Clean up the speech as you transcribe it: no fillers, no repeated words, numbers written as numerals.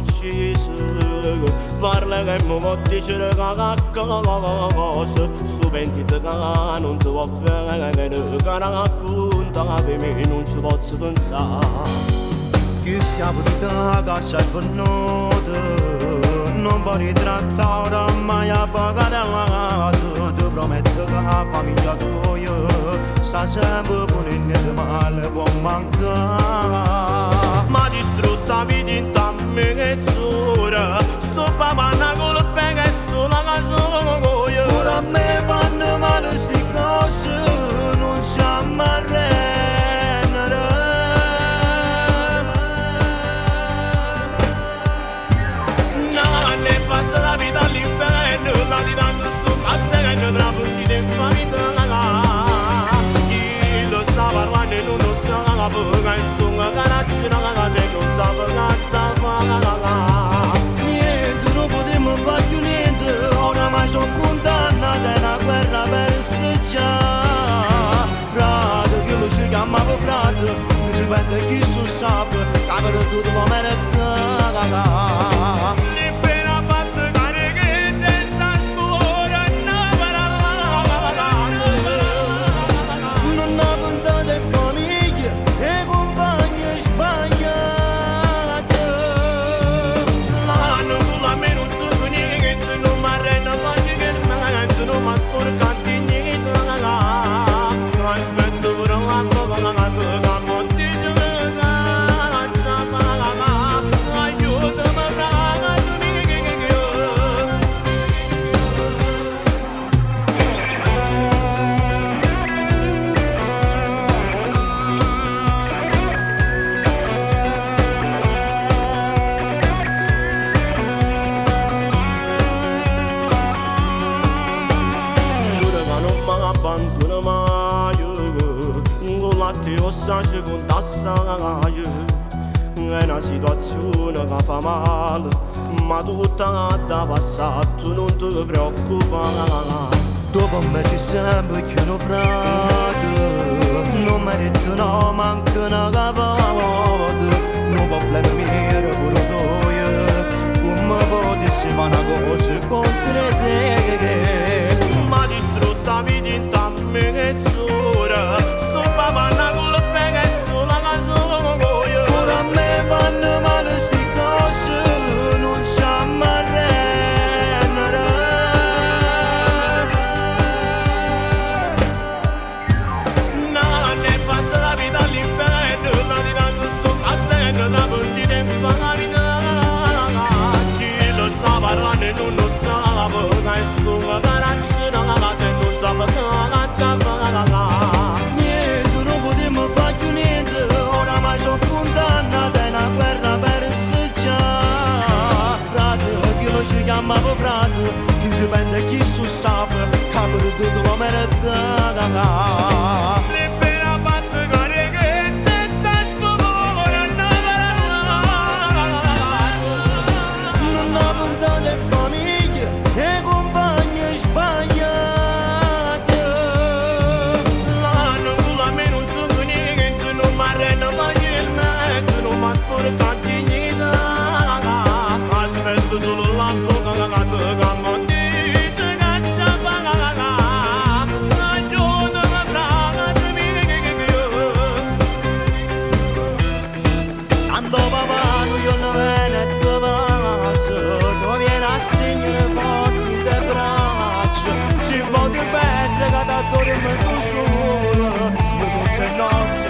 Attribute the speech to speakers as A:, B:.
A: ucciso. Parleremmo con dicere che cosa, stupendito che non ti va bene, che racconta per me non ci posso pensare.
B: Chi stiamo di te che sei venuto, non puoi trattare mai a pagare. Ti prometto che la famiglia tua sta sempre buona e niente male può mancare.
A: Ma distrutta la vita in tamme mezz'ora, sto papà con le peghe e solo la soia.
B: Ora a me fanno male sti cose, non ci ammarrendere.
A: No, ne passa la vita all'inferno, la vita non sto pazzendo, tra punti di famiglia. Chi lo sta parlando non lo sa, perché sono caracciata, che non sa perché
B: niente, non potremmo fare più niente, oramai sono condannata a una guerra verseggiata. Frate, che lo ci chiamavo frate, mi si vede chi so sape, che per tutto va meritare.
A: abbandona mai, con latte o sace con tassaia. È una situazione che fa male, ma tutta da passato non ti preoccupare.
B: Dopo me si sembra che non frate, non merito no manca una cavata. Non problema mio pure tuo, come potessi fare una cosa contro te.
A: Ma distrutta vita in tamme mezz'ora, sto papà con le peghe e solo la soia.
B: Ora a me fanno male sti cose, non ci ammarrendere.
A: No, ne passa la vita all'inferno, la vita non sto pazzendo, la partita in famiglia. Chi lo sta parlando e non lo sa, perché sono caracciata e non sa perché.
B: Niente, non potremmo fare più niente, oramai sono condannata a una guerra verseggiata. Frate, chi lo ci chiamavo frate, chi si prende e chi si sape, capo di tutto lo merita.
A: Libera battaglia che senza scomore
B: non ho pensato alle famiglie e compagni sbagliate.
A: l'anno con la me non sono niente, non mi arrendo mai niente, non mi aspetto dignità. Aspetto solo l'atto che mi dice che c'è pagata. Aiutami, bracciami.
B: Tanto papà io non viene a trovarsi, tu vieni a stringere forti in te braccia. Si fa di pezzo che ti dormi tu solo, io tutte le notti